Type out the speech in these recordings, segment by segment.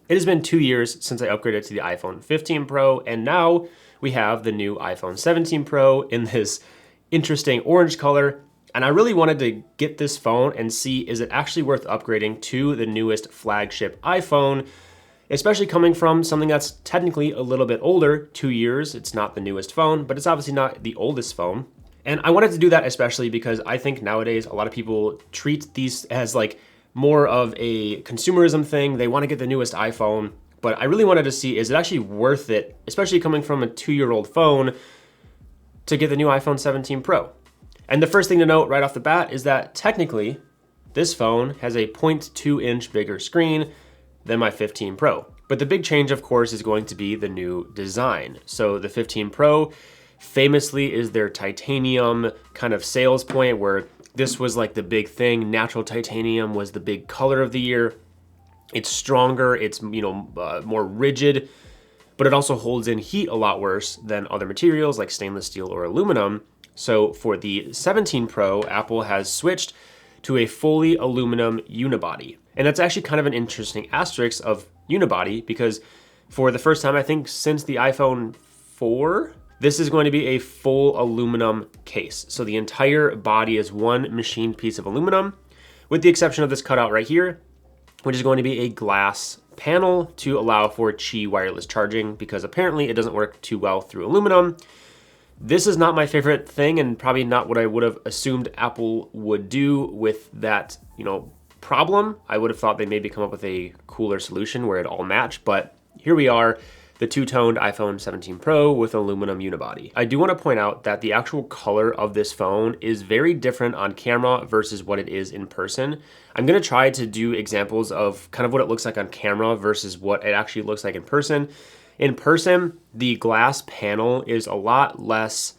It has been 2 years since I upgraded to the iPhone 15 Pro, and now we have the new iPhone 17 Pro in this interesting orange color. And I really wanted to get this phone and see, is it actually worth upgrading to the newest flagship iPhone, especially coming from something that's technically a little bit older, 2 years. It's not the newest phone, but it's obviously not the oldest phone. And I wanted to do that especially because I think nowadays a lot of people treat these as like more of a consumerism thing. They want to get the newest iPhone, but I really wanted to see, is it actually worth it, especially coming from a 2-year-old phone, to get the new iPhone 17 Pro? And the first thing to note right off the bat is that technically this phone has a 0.2 inch bigger screen than my 15 Pro. But the big change, of course, is going to be the new design. So the 15 Pro famously is their titanium kind of sales point, where this was like the big thing. Natural titanium was the big color of the year. It's stronger, it's more rigid, but it also holds in heat a lot worse than other materials like stainless steel or aluminum. So for the 17 Pro, Apple has switched to a fully aluminum unibody. And that's actually kind of an interesting asterisk of unibody, because for the first time, I think since the iPhone 4, this is going to be a full aluminum case. So the entire body is one machined piece of aluminum, with the exception of this cutout right here, which is going to be a glass panel to allow for Qi wireless charging, because apparently it doesn't work too well through aluminum. This is not my favorite thing, and probably not what I would have assumed Apple would do with that, problem. I would have thought they maybe come up with a cooler solution where it all matched, but here we are, the two-toned iPhone 17 Pro with aluminum unibody. I do want to point out that the actual color of this phone is very different on camera versus what it is in person. I'm going to try to do examples of kind of what it looks like on camera versus what it actually looks like in person. In person, the glass panel is a lot less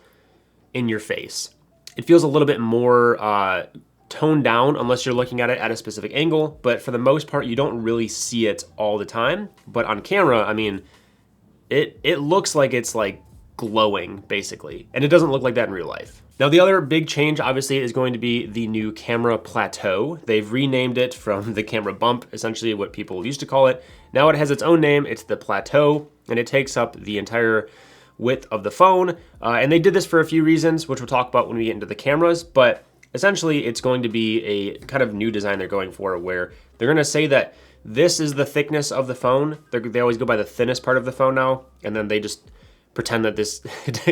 in your face. It feels a little bit more toned down unless you're looking at it at a specific angle, but for the most part, you don't really see it all the time. But on camera, I mean, it looks like it's like glowing basically, and it doesn't look like that in real life. Now, the other big change obviously is going to be the new camera plateau. They've renamed it from the camera bump, essentially what people used to call it. Now it has its own name, it's the plateau, and it takes up the entire width of the phone. And they did this for a few reasons, which we'll talk about when we get into the cameras, but essentially it's going to be a kind of new design they're going for, where they're gonna say that this is the thickness of the phone. They always go by the thinnest part of the phone now, and then they just pretend that this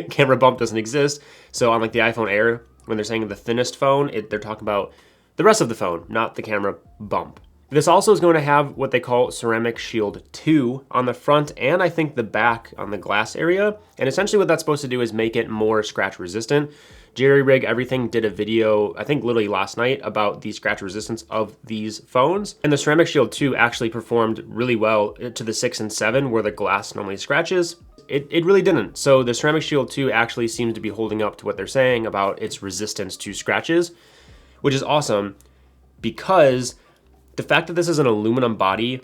camera bump doesn't exist. So on like the iPhone Air, when they're saying the thinnest phone, they're talking about the rest of the phone, not the camera bump. This also is going to have what they call Ceramic Shield 2 on the front and I think the back on the glass area. And essentially what that's supposed to do is make it more scratch resistant. Jerry Rig Everything did a video, I think literally last night, about the scratch resistance of these phones. And the Ceramic Shield 2 actually performed really well to the 6 and 7 where the glass normally scratches. It really didn't. So the Ceramic Shield 2 actually seems to be holding up to what they're saying about its resistance to scratches, which is awesome, because the fact that this is an aluminum body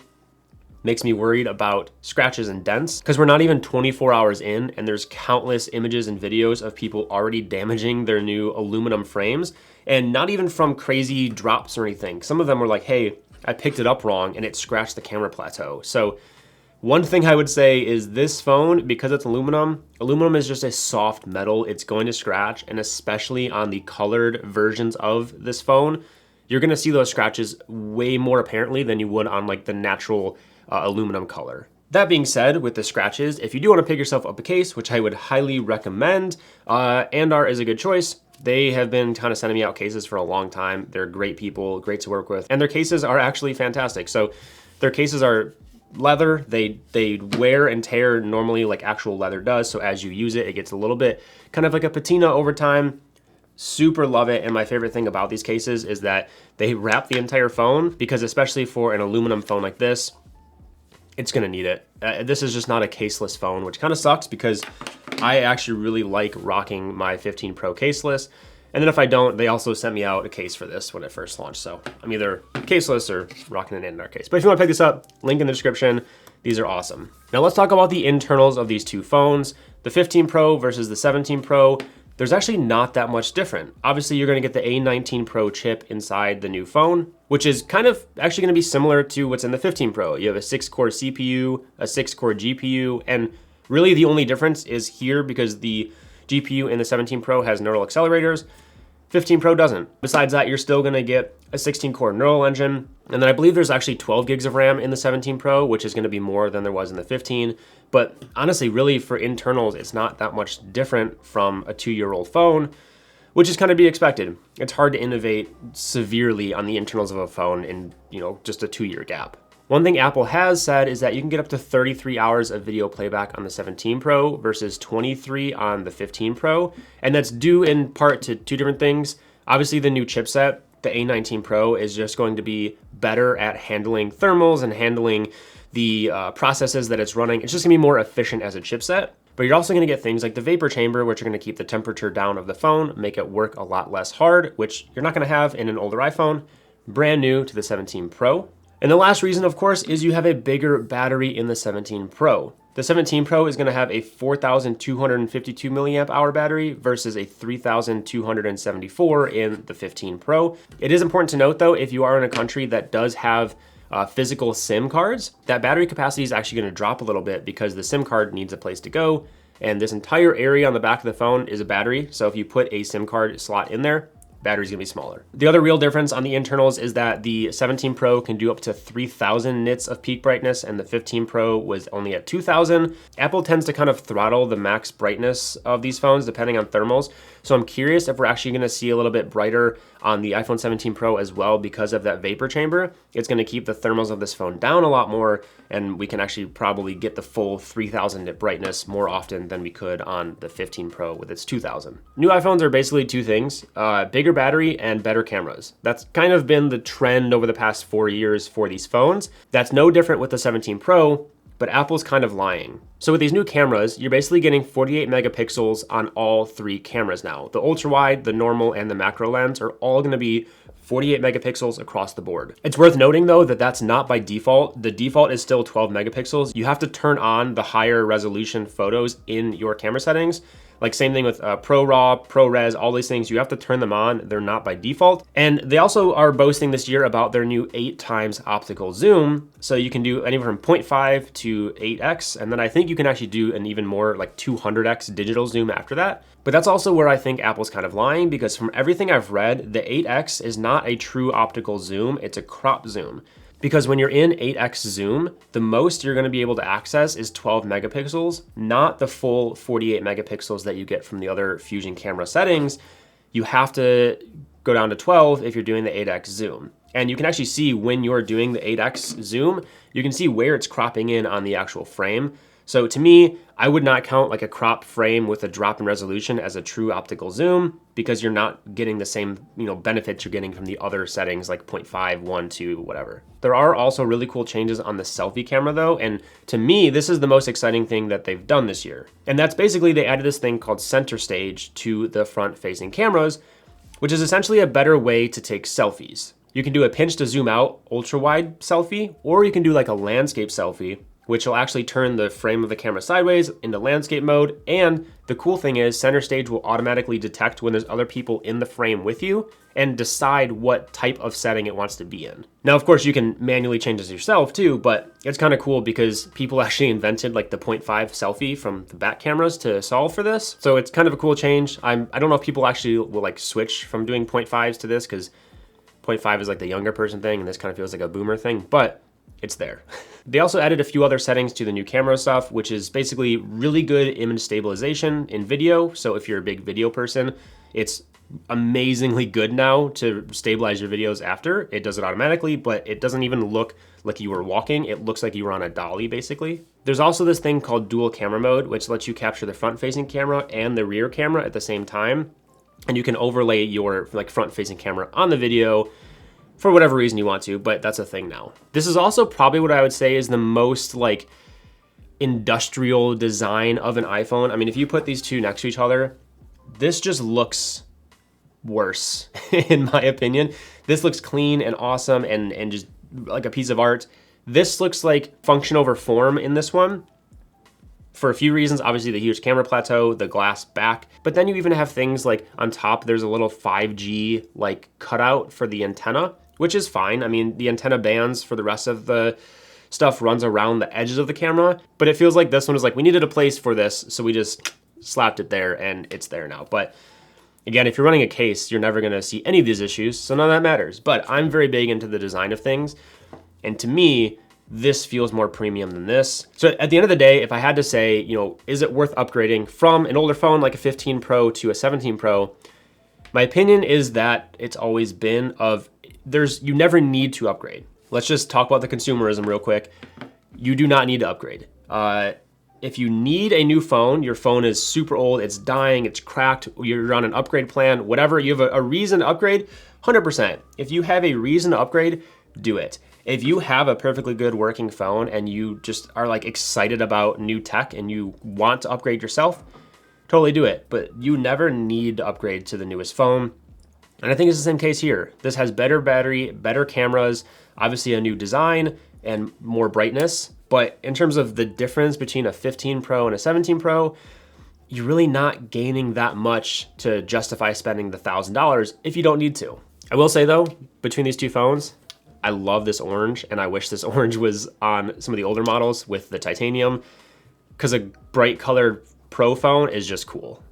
makes me worried about scratches and dents, because we're not even 24 hours in and there's countless images and videos of people already damaging their new aluminum frames, and not even from crazy drops or anything. Some of them were like, hey, I picked it up wrong and it scratched the camera plateau. So one thing I would say is this phone, because it's aluminum is just a soft metal. It's going to scratch, and especially on the colored versions of this phone, you're gonna see those scratches way more apparently than you would on like the natural aluminum color. That being said, with the scratches, if you do wanna pick yourself up a case, which I would highly recommend, Andar is a good choice. They have been kind of sending me out cases for a long time. They're great people, great to work with, and their cases are actually fantastic. So their cases are leather. They wear and tear normally like actual leather does. So as you use it, it gets a little bit kind of like a patina over time. Super love it. And my favorite thing about these cases is that they wrap the entire phone, because especially for an aluminum phone like this, it's gonna need it. This is just not a caseless phone, which kind of sucks because I actually really like rocking my 15 Pro caseless. And then if I don't, they also sent me out a case for this when it first launched. So I'm either caseless or rocking an in-our case. But if you want to pick this up, link in the description. These are awesome. Now let's talk about the internals of these two phones. The 15 Pro versus the 17 Pro. there's actually not that much different. Obviously, you're gonna get the A19 Pro chip inside the new phone, which is kind of actually gonna be similar to what's in the 15 Pro. You have a 6-core CPU, a 6-core GPU, and really the only difference is here because the GPU in the 17 Pro has neural accelerators, 15 Pro doesn't. Besides that, you're still gonna get a 16-core neural engine, and then I believe there's actually 12 gigs of RAM in the 17 Pro, which is gonna be more than there was in the 15. But honestly, really for internals, it's not that much different from a 2-year-old phone, which is kind of be expected. It's hard to innovate severely on the internals of a phone in, just a 2-year gap. One thing Apple has said is that you can get up to 33 hours of video playback on the 17 Pro versus 23 on the 15 Pro. And that's due in part to two different things. Obviously, the new chipset, the A19 Pro, is just going to be better at handling thermals and handling the processes that it's running. It's just gonna be more efficient as a chipset. But you're also gonna get things like the vapor chamber, which are gonna keep the temperature down of the phone, make it work a lot less hard, which you're not gonna have in an older iPhone, brand new to the 17 Pro. And the last reason, of course, is you have a bigger battery in the 17 Pro. The 17 Pro is gonna have a 4,252 milliamp hour battery versus a 3,274 in the 15 Pro. It is important to note though, if you are in a country that does have physical SIM cards, that battery capacity is actually gonna drop a little bit because the SIM card needs a place to go. And this entire area on the back of the phone is a battery. So if you put a SIM card slot in there, battery's gonna be smaller. The other real difference on the internals is that the 17 Pro can do up to 3,000 nits of peak brightness and the 15 Pro was only at 2,000. Apple tends to kind of throttle the max brightness of these phones depending on thermals. So I'm curious if we're actually gonna see a little bit brighter on the iPhone 17 Pro as well because of that vapor chamber. It's gonna keep the thermals of this phone down a lot more and we can actually probably get the full 3,000 nit brightness more often than we could on the 15 Pro with its 2,000. New iPhones are basically two things, bigger battery and better cameras. That's kind of been the trend over the past 4 years for these phones. That's no different with the 17 Pro, but Apple's kind of lying. So with these new cameras, you're basically getting 48 megapixels on all 3 cameras now. The ultra wide, the normal, and the macro lens are all gonna be 48 megapixels across the board. It's worth noting though that that's not by default. The default is still 12 megapixels. You have to turn on the higher resolution photos in your camera settings. Like same thing with ProRAW, ProRes, all these things, you have to turn them on. They're not by default. And they also are boasting this year about their new 8x optical zoom. So you can do anywhere from 0.5 to 8x. And then I think you can actually do an even more like 200x digital zoom after that. But that's also where I think Apple's kind of lying because from everything I've read, the 8x is not a true optical zoom, it's a crop zoom. Because when you're in 8x zoom, the most you're gonna be able to access is 12 megapixels, not the full 48 megapixels that you get from the other Fusion camera settings. You have to go down to 12 if you're doing the 8x zoom. And you can actually see when you're doing the 8x zoom, you can see where it's cropping in on the actual frame. So to me, I would not count like a crop frame with a drop in resolution as a true optical zoom because you're not getting the same benefits you're getting from the other settings like 0.5, 1, 2, whatever. There are also really cool changes on the selfie camera though, and to me, this is the most exciting thing that they've done this year. And that's basically they added this thing called center stage to the front-facing cameras, which is essentially a better way to take selfies. You can do a pinch to zoom out ultra-wide selfie, or you can do like a landscape selfie, which will actually turn the frame of the camera sideways into landscape mode. And the cool thing is center stage will automatically detect when there's other people in the frame with you and decide what type of setting it wants to be in. Now, of course, you can manually change this yourself too, but it's kind of cool because people actually invented like the 0.5 selfie from the back cameras to solve for this. So it's kind of a cool change. I don't know if people actually will like switch from doing 0.5s to this because 0.5 is like the younger person thing and this kind of feels like a boomer thing, but it's there. They also added a few other settings to the new camera stuff, which is basically really good image stabilization in video. So if you're a big video person, it's amazingly good now to stabilize your videos after. It does it automatically, but it doesn't even look like you were walking. It looks like you were on a dolly, basically. There's also this thing called dual camera mode, which lets you capture the front-facing camera and the rear camera at the same time. And you can overlay your like front-facing camera on the video for whatever reason you want to, but that's a thing now. This is also probably what I would say is the most like industrial design of an iPhone. I mean, if you put these two next to each other, this just looks worse in my opinion. This looks clean and awesome and just like a piece of art. This looks like function over form in this one. for a few reasons. Obviously the huge camera plateau, the glass back, but then you even have things like on top, there's a little 5G like cutout for the antenna, which is fine. I mean, the antenna bands for the rest of the stuff runs around the edges of the camera, but it feels like this one is like, we needed a place for this, so we just slapped it there and it's there now. But again, if you're running a case, you're never gonna see any of these issues, so none of that matters. But I'm very big into the design of things, and to me, this feels more premium than this. So at the end of the day, if I had to say, you know, is it worth upgrading from an older phone like a 15 Pro to a 17 Pro? My opinion is that it's always been you never need to upgrade. Let's just talk about the consumerism real quick. You do not need to upgrade. If you need a new phone, your phone is super old, it's dying, it's cracked, you're on an upgrade plan, whatever, you have a reason to upgrade, 100%. If you have a reason to upgrade, do it. If you have a perfectly good working phone and you just are like excited about new tech and you want to upgrade yourself, totally do it. But you never need to upgrade to the newest phone. And I think it's the same case here. This has better battery, better cameras, obviously a new design and more brightness. But in terms of the difference between a 15 Pro and a 17 Pro, you're really not gaining that much to justify spending the $1,000 if you don't need to. I will say though, between these two phones, I love this orange, and I wish this orange was on some of the older models with the titanium, because a bright colored Pro phone is just cool.